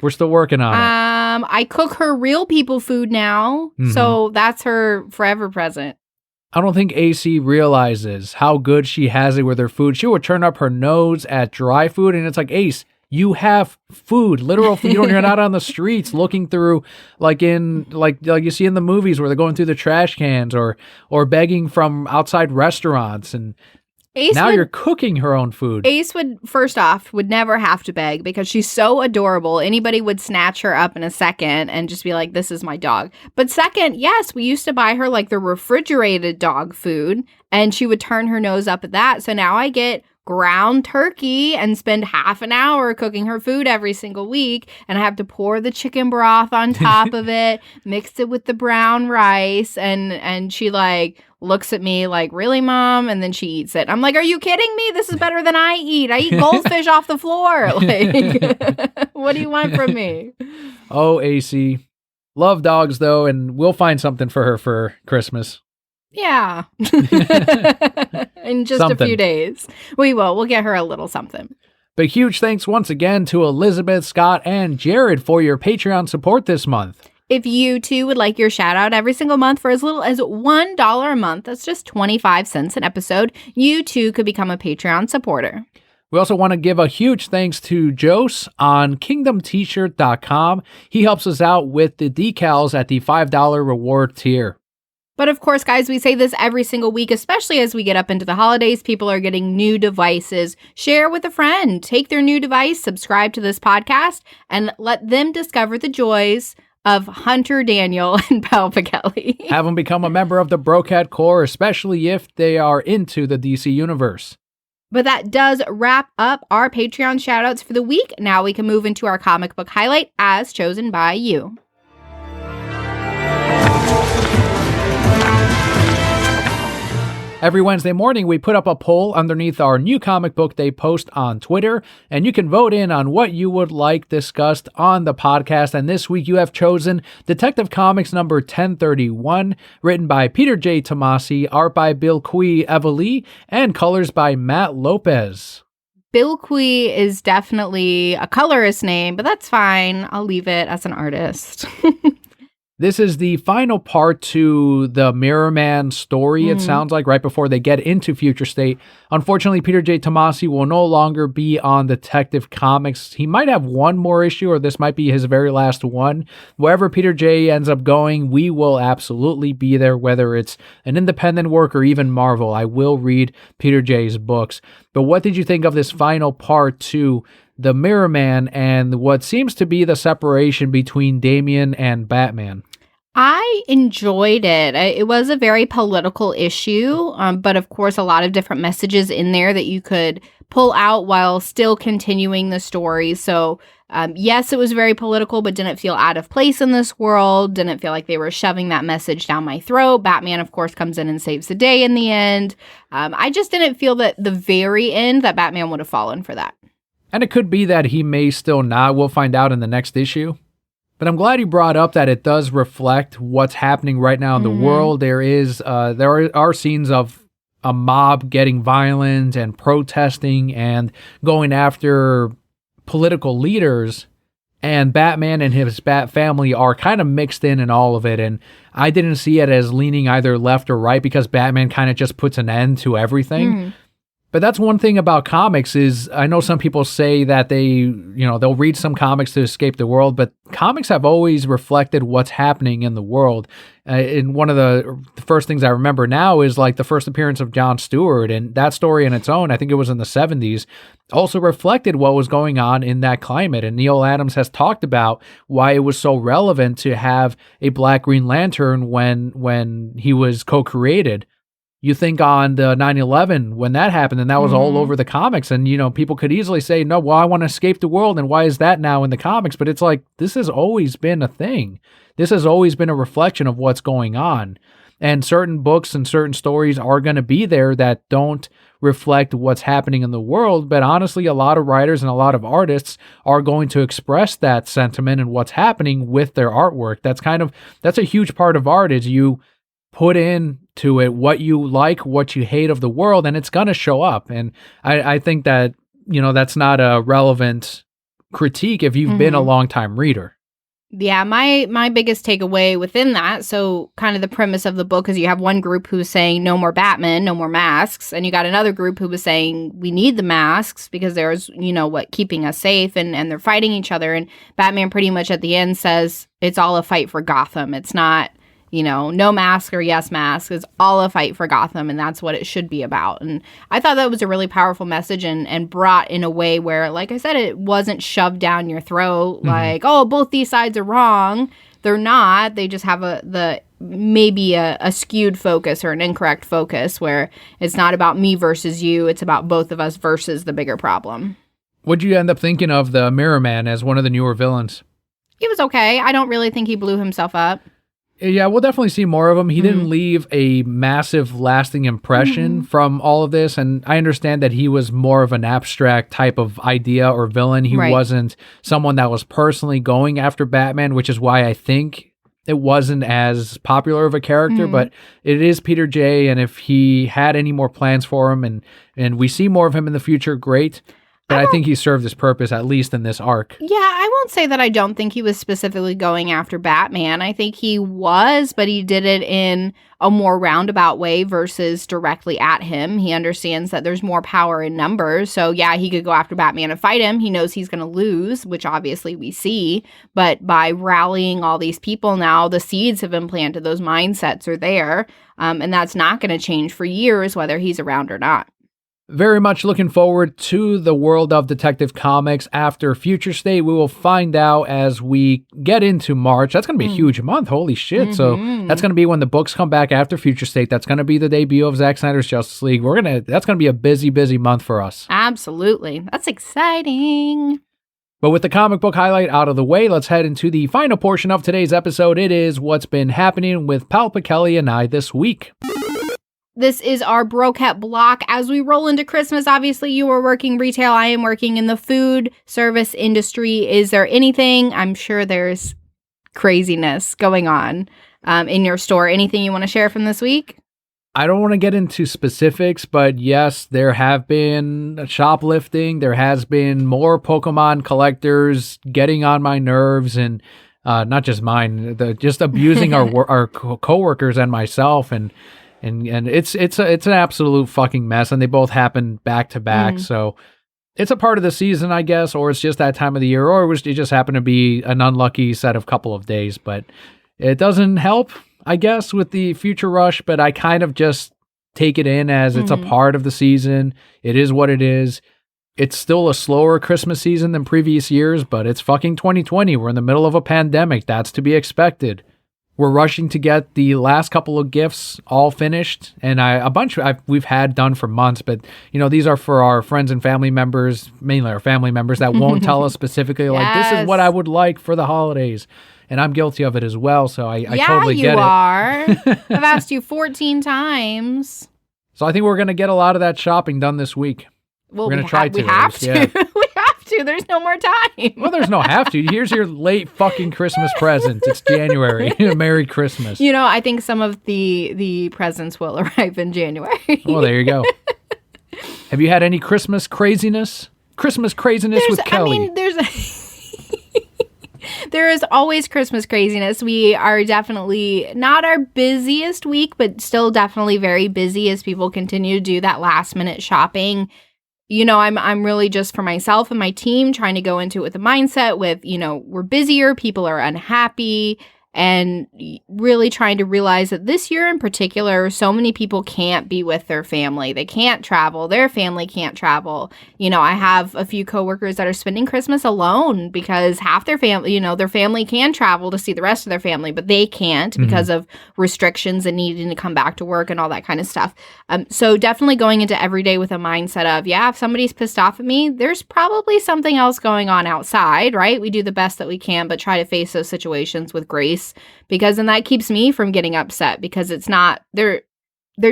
We're still working on it. I cook her real people food now, so that's her forever present. I don't think AC realizes how good she has it with her food. She would turn up her nose at dry food, and it's like, Ace, you have food, literal food. You're not on the streets looking through like you see in the movies where they're going through the trash cans or begging from outside restaurants. And you're cooking her own food. Ace would never have to beg because she's so adorable. Anybody would snatch her up in a second and just be like, this is my dog. But second, yes, we used to buy her like the refrigerated dog food and she would turn her nose up at that. So now I get ground turkey and spend half an hour cooking her food every single week, and I have to pour the chicken broth on top of it, mix it with the brown rice, and she like looks at me like, really, Mom? And then she eats it. I'm like, are you kidding me? This is better than I eat. I eat goldfish off the floor. Like, what do you want from me? Oh, AC. Love dogs though, and we'll find something for her for Christmas. Yeah. In just a few days. We will. We'll get her a little something. But huge thanks once again to Elizabeth, Scott, and Jared for your Patreon support this month. If you too would like your shout out every single month for as little as $1 a month, that's just 25 cents an episode, you too could become a Patreon supporter. We also want to give a huge thanks to Jose on KingdomT-shirt.com. He helps us out with the decals at the $5 reward tier. But of course, guys, we say this every single week, especially as we get up into the holidays. People are getting new devices. Share with a friend. Take their new device, subscribe to this podcast, and let them discover the joys of Hunter Daniel and Palpa Kelly. Have them become a member of the Brocat Corps, especially if they are into the DC universe. But that does wrap up our Patreon shoutouts for the week. Now we can move into our comic book highlight as chosen by you. Every Wednesday morning, we put up a poll underneath our new comic book day post on Twitter, and you can vote in on what you would like discussed on the podcast. And this week, you have chosen Detective Comics number 1031, written by Peter J. Tomasi, art by Bill Quee Evely, and colors by Matt Lopez. Bill Quee is definitely a colorist name, but that's fine. I'll leave it as an artist. This is the final part to the Mirror Man story, it sounds like, right before they get into Future State. Unfortunately, Peter J. Tomasi will no longer be on Detective Comics. He might have one more issue, or this might be his very last one. Wherever Peter J. ends up going, we will absolutely be there, whether it's an independent work or even Marvel. I will read Peter J.'s books. But what did you think of this final part to the Mirror Man and what seems to be the separation between Damian and Batman? I enjoyed it. It was a very political issue, but of course a lot of different messages in there that you could pull out while still continuing the story. So yes, it was very political, but didn't feel out of place in this world. Didn't feel like they were shoving that message down my throat. Batman, of course, comes in and saves the day in the end. I just didn't feel that the very end that Batman would have fallen for that. And it could be that he may still not. We'll find out in the next issue. But I'm glad you brought up that it does reflect what's happening right now in the world. There are scenes of a mob getting violent and protesting and going after political leaders, and Batman and his Bat family are kind of mixed in all of it. And I didn't see it as leaning either left or right because Batman kind of just puts an end to everything. But that's one thing about comics is I know some people say that they'll read some comics to escape the world, but comics have always reflected what's happening in the world. And one of the first things I remember now is like the first appearance of Jon Stewart, and that story in its own, I think it was in the 70s, also reflected what was going on in that climate. And Neil Adams has talked about why it was so relevant to have a Black Green Lantern when he was co-created. You think on the 9/11 when that happened, and that was all over the comics, and people could easily say, no, well, I want to escape the world, and why is that now in the comics? But it's like, this has always been a thing. This has always been a reflection of what's going on. And certain books and certain stories are going to be there that don't reflect what's happening in the world. But honestly, a lot of writers and a lot of artists are going to express that sentiment and what's happening with their artwork. That's a huge part of art, is you put into it what you like, what you hate of the world, and it's going to show up. And I think that, that's not a relevant critique if you've been a long-time reader. Yeah, my biggest takeaway within that, so kind of the premise of the book is you have one group who's saying no more Batman, no more masks, and you got another group who was saying we need the masks because there's, keeping us safe, and they're fighting each other. And Batman pretty much at the end says it's all a fight for Gotham. It's not, no mask or yes mask. It's all a fight for Gotham, and that's what it should be about. And I thought that was a really powerful message and brought in a way where, like I said, it wasn't shoved down your throat like, oh, both these sides are wrong. They're not. They just have maybe a skewed focus or an incorrect focus where it's not about me versus you. It's about both of us versus the bigger problem. What'd you end up thinking of the Mirror Man as one of the newer villains? He was okay. I don't really think he blew himself up. Yeah, we'll definitely see more of him. He didn't leave a massive lasting impression from all of this, and I understand that he was more of an abstract type of idea or villain. He wasn't someone that was personally going after Batman, which is why I think it wasn't as popular of a character, but it is Peter J., and if he had any more plans for him and we see more of him in the future, great. But I think he served his purpose, at least in this arc. Yeah, I won't say that I don't think he was specifically going after Batman. I think he was, but he did it in a more roundabout way versus directly at him. He understands that there's more power in numbers. So yeah, he could go after Batman and fight him. He knows he's going to lose, which obviously we see. But by rallying all these people now, the seeds have been planted. Those mindsets are there. And that's not going to change for years, whether he's around or not. Very much looking forward to the world of Detective Comics after Future State. We will find out as we get into March. That's going to be a huge month. Holy shit. So that's going to be when the books come back after Future State. That's going to be the debut of Zack Snyder's Justice League. That's going to be a busy month for us. Absolutely. That's exciting. But with the comic book highlight out of the way, let's head into the final portion of today's episode. It is what's been happening with Palpa, Kelli, and I this week. This is our Brocat block. As we roll into Christmas, obviously you are working retail. I am working in the food service industry. Is there anything? I'm sure there's craziness going on in your store. Anything you want to share from this week? I don't want to get into specifics, but yes, there have been shoplifting. There has been more Pokemon collectors getting on my nerves, and not just mine, just abusing our coworkers and myself, and it's an absolute fucking mess, and they both happen back to back. So it's a part of the season, I guess, or it's just that time of the year, or it just happened to be an unlucky set of couple of days. But it doesn't help, I guess, with the future rush, but I kind of just take it in as it's a part of the season. It is what it is. It's still a slower Christmas season than previous years, but it's fucking 2020. We're in the middle of a pandemic. That's to be expected. We're rushing to get the last couple of gifts all finished, and we've had done for months, but these are for our friends and family members, mainly our family members that won't tell us specifically like, this is what I would like for the holidays. And I'm guilty of it as well, so I totally get it. Yeah, you are. I've asked you 14 times. So I think we're going to get a lot of that shopping done this week. Well, we're going to try to. We have to. Yeah. We have to. There's no more time. Well, there's no have to. Here's your late fucking Christmas present. It's January. Merry Christmas. You know, I think some of the presents will arrive in January. Well, there you go. Have you had any Christmas craziness? Christmas craziness with Kelli. I mean, there is always Christmas craziness. We are definitely not our busiest week, but still definitely very busy as people continue to do that last minute shopping. You know, I'm really just for myself and my team trying to go into it with a mindset with, you know, we're busier, people are unhappy, and really trying to realize that this year in particular, so many people can't be with their family. They can't travel. Their family can't travel. You know, I have a few coworkers that are spending Christmas alone because half their family, you know, their family can travel to see the rest of their family, but they can't because of restrictions and needing to come back to work and all that kind of stuff. So definitely going into every day with a mindset of, yeah, if somebody's pissed off at me, there's probably something else going on outside, right? We do the best that we can, but try to face those situations with grace. Because then that keeps me from getting upset because it's not, they're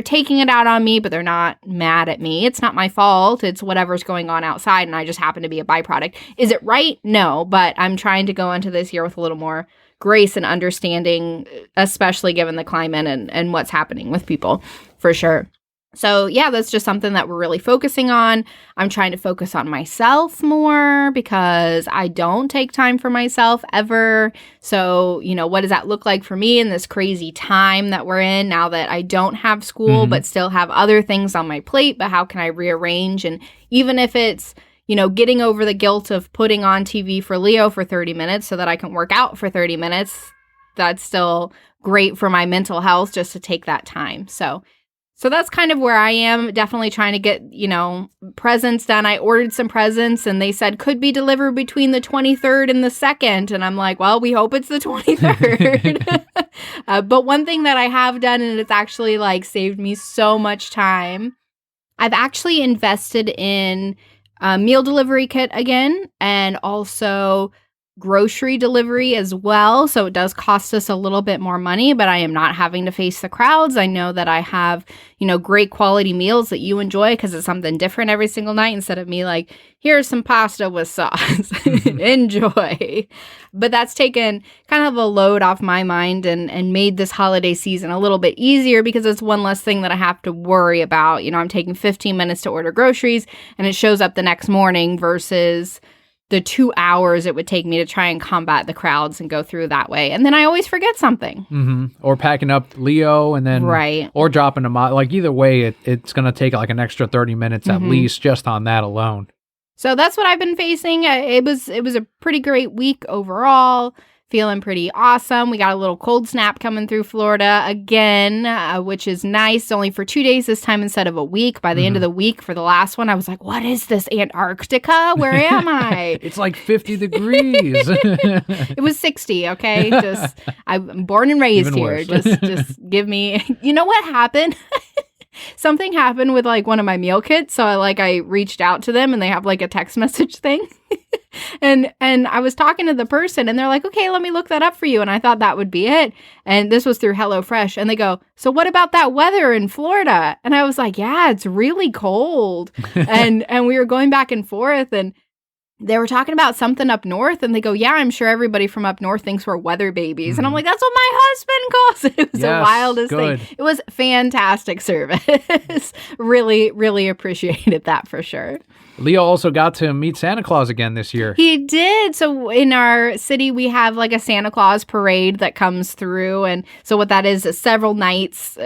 taking it out on me, but they're not mad at me. It's not my fault. It's whatever's going on outside and I just happen to be a byproduct. Is it right? No, but I'm trying to go into this year with a little more grace and understanding, especially given the climate and what's happening with people, for sure. So yeah, that's just something that we're really focusing on. I'm trying to focus on myself more because I don't take time for myself ever. So, you know, what does that look like for me in this crazy time that we're in now that I don't have school, but still have other things on my plate? But how can I rearrange? And even if it's, you know, getting over the guilt of putting on TV for Leo for 30 minutes so that I can work out for 30 minutes, that's still great for my mental health just to take that time. So that's kind of where I am, definitely trying to get, you know, presents done. I ordered some presents and they said could be delivered between the 23rd and the 2nd. And I'm like, well, we hope it's the 23rd. But one thing that I have done, and it's actually like saved me so much time, I've actually invested in a meal delivery kit again and also grocery delivery as well. So it does cost us a little bit more money, but I am not having to face the crowds. I know that I have, you know, great quality meals that you enjoy because it's something different every single night instead of me like, here's some pasta with sauce. Enjoy. But that's taken kind of a load off my mind and made this holiday season a little bit easier because it's one less thing that I have to worry about. You know, I'm taking 15 minutes to order groceries and it shows up the next morning versus the 2 hours it would take me to try and combat the crowds and go through that way. And then I always forget something. Or packing up Leo and then, or dropping him out. Like either way, it's going to take like an extra 30 minutes at least just on that alone. So that's what I've been facing. It was a pretty great week overall. Feeling pretty awesome. We got a little cold snap coming through Florida again, which is nice. Only for 2 days this time instead of a week. By the end of the week for the last one, I was like, what is this, Antarctica? Where am I? It's like 50 degrees. It was 60, okay? I'm born and raised here. Just give me... You know what happened? Something happened with like one of my meal kits. So I reached out to them and they have like a text message thing. and I was talking to the person and they're like, okay, let me look that up for you. And I thought that would be it. And this was through HelloFresh. And they go, so what about that weather in Florida? And I was like, yeah, it's really cold. and we were going back and forth and they were talking about something up north and they go, yeah, I'm sure everybody from up north thinks we're weather babies. And I'm like, that's what my husband calls it. It was the wildest thing. It was fantastic service. Really, really appreciated that for sure. Leo also got to meet Santa Claus again this year. He did. So in our city, we have like a Santa Claus parade that comes through. And so what that is several nights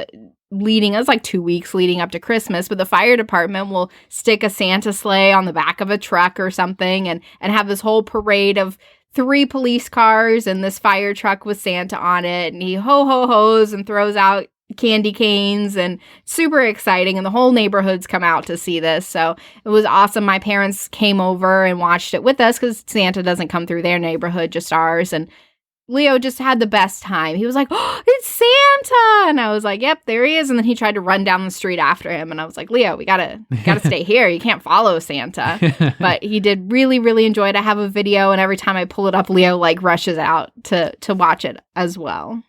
it's like 2 weeks leading up to Christmas, but the fire department will stick a Santa sleigh on the back of a truck or something and have this whole parade of 3 police cars and this fire truck with Santa on it. And he ho-ho-hos and throws out candy canes and super exciting. And the whole neighborhood's come out to see this. So it was awesome. My parents came over and watched it with us because Santa doesn't come through their neighborhood, just ours. And Leo just had the best time. He was like, oh, it's Santa. And I was like, yep, there he is. And then he tried to run down the street after him. And I was like, Leo, we gotta stay here. You can't follow Santa. But he did really, really enjoy it. I have a video and every time I pull it up, Leo like rushes out to watch it as well.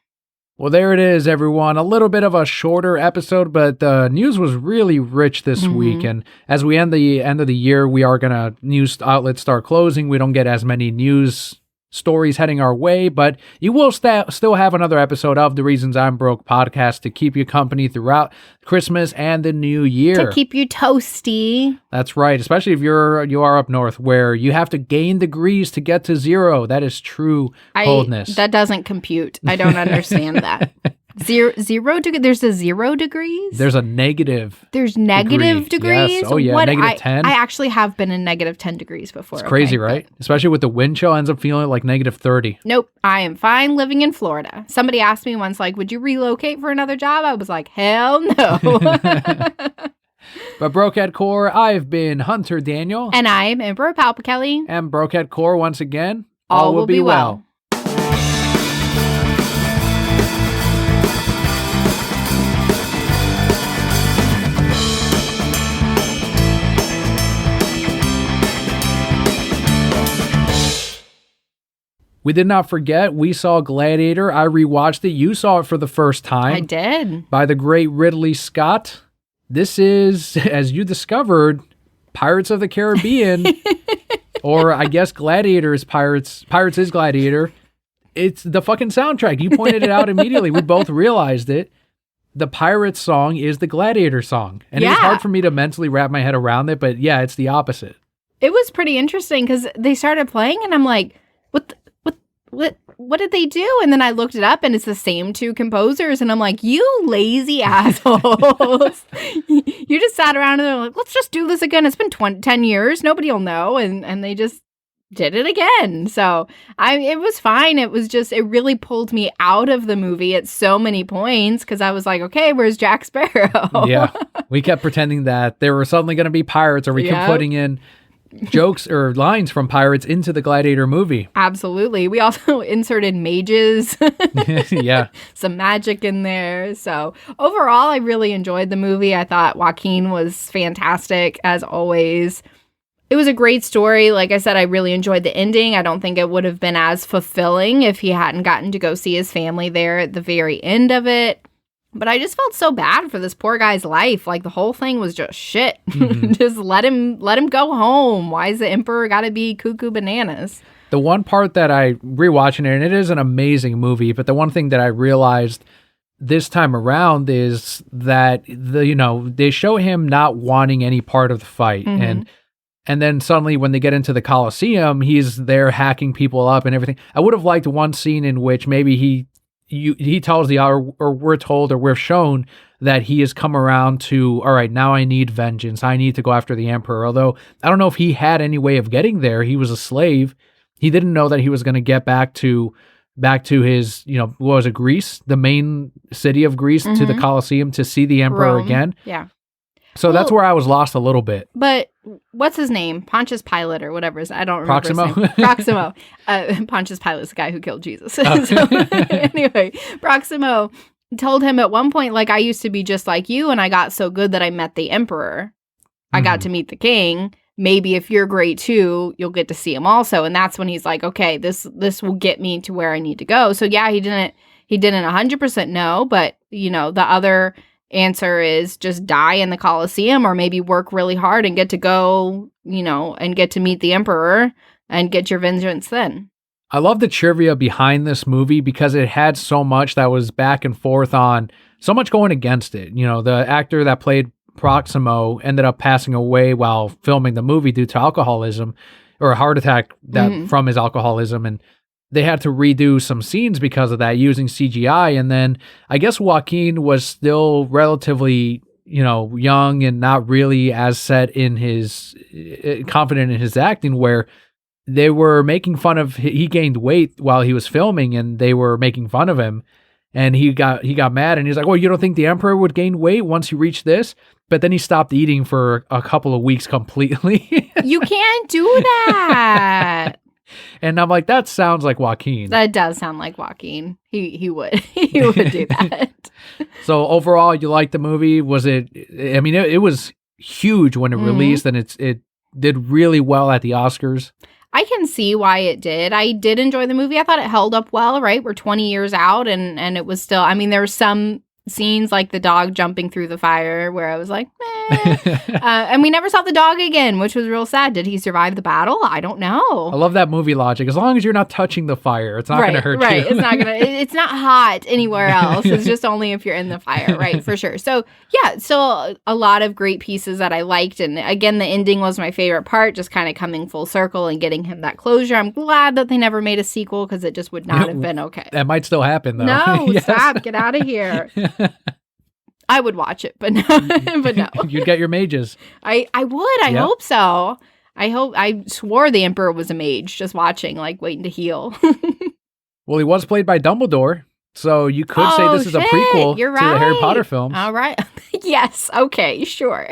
Well, there it is, everyone. A little bit of a shorter episode, but the news was really rich this week. And as we end the end of the year, we are gonna news outlets start closing. We don't get as many news stories heading our way, but you will still have another episode of the Reasons I'm Broke podcast to keep you company throughout Christmas and the new year. To keep you toasty. That's right, especially if you are up north where you have to gain degrees to get to zero. That is true coldness. That doesn't compute. I don't understand that. Zero degree. There's a 0 degrees. There's a negative. There's negative degrees. Yes. Oh yeah, negative 10. I actually have been in negative 10 degrees before. It's crazy, right? Especially with the wind chill, ends up feeling like negative 30. Nope, I am fine living in Florida. Somebody asked me once, like, would you relocate for another job? I was like, hell no. But Broke at Core, I've been Hunter Daniel. And I'm Emperor Palpa Kelli. And Broke at Core, once again, all will be well. We did not forget, we saw Gladiator. I rewatched it. You saw it for the first time. I did. By the great Ridley Scott. This is, as you discovered, Pirates of the Caribbean. Or I guess Gladiator is Pirates. Pirates is Gladiator. It's the fucking soundtrack. You pointed it out immediately. We both realized it. The Pirates song is the Gladiator song. And it was hard for me to mentally wrap my head around it, but yeah, it's the opposite. It was pretty interesting because they started playing and I'm like, what did they do? And then I looked it up and it's the same two composers. And I'm like, you lazy assholes. You just sat around and they're like, let's just do this again. It's been 10 years. Nobody will know. And they just did it again. So it was fine. It was just, it really pulled me out of the movie at so many points because I was like, okay, where's Jack Sparrow? Yeah. We kept pretending that there were suddenly going to be pirates, or we kept putting in jokes or lines from Pirates into the Gladiator movie. Absolutely. We also inserted mages. Yeah. Some magic in there. So overall, I really enjoyed the movie. I thought Joaquin was fantastic, as always. It was a great story. Like I said, I really enjoyed the ending. I don't think it would have been as fulfilling if he hadn't gotten to go see his family there at the very end of it. But I just felt so bad for this poor guy's life. Like, the whole thing was just shit. Mm-hmm. Just let him go home. Why is the Emperor got to be cuckoo bananas? The one part that I rewatching it, and it is an amazing movie, but the one thing that I realized this time around is that they show him not wanting any part of the fight, and then suddenly when they get into the Colosseum, he's there hacking people up and everything. I would have liked one scene in which maybe he tells or we're told or we're shown that he has come around to, all right, now I need vengeance. I need to go after the Emperor. Although I don't know if he had any way of getting there. He was a slave. He didn't know that he was going to get back to his, what was it, Greece, the main city of Greece, to the Colosseum to see the Emperor Rome. again. Yeah. So that's where I was lost a little bit. But what's his name? Pontius Pilate or whatever. I don't remember Proximo? his name. Proximo. Pontius Pilate's the guy who killed Jesus. Oh. So, anyway, Proximo told him at one point, like, I used to be just like you, and I got so good that I met the Emperor. I got to meet the king. Maybe if you're great too, you'll get to see him also. And that's when he's like, okay, this will get me to where I need to go. So yeah, he didn't 100% know, but the other answer is just die in the Colosseum, or maybe work really hard and get to go, and get to meet the Emperor and get your vengeance then. I love the trivia behind this movie because it had so much that was back and forth on, so much going against it. The actor that played Proximo ended up passing away while filming the movie due to alcoholism, or a heart attack from his alcoholism, and they had to redo some scenes because of that using CGI. And then I guess Joaquin was still relatively, young and not really as set in his confident in his acting, where they were making fun of, he gained weight while he was filming and they were making fun of him. And he got mad and he's like, well, you don't think the Emperor would gain weight once you reach this? But then he stopped eating for a couple of weeks completely. You can't do that. And I'm like, that sounds like Joaquin. That does sound like Joaquin. He would. He would do that. So overall, you liked the movie? Was it, I mean, it was huge when it released, and it did really well at the Oscars. I can see why it did. I did enjoy the movie. I thought it held up well, right? We're 20 years out and it was still, I mean, there were some scenes like the dog jumping through the fire where I was like, and we never saw the dog again, which was real sad. Did he survive the battle? I don't know. I love that movie logic. As long as you're not touching the fire, it's not going to hurt you. Right. It's not hot anywhere else. It's just only if you're in the fire, right? For sure. So yeah, still a lot of great pieces that I liked. And again, the ending was my favorite part, just kind of coming full circle and getting him that closure. I'm glad that they never made a sequel because it just would not have been okay. That might still happen though. No, stop. Get out of here. I would watch it, but no. But no. You'd get your mages. I would. I hope so. I swore the Emperor was a mage, just watching, like waiting to heal. Well, he was played by Dumbledore, so you could say this is a prequel to the Harry Potter films. All right. Yes. Okay. Sure.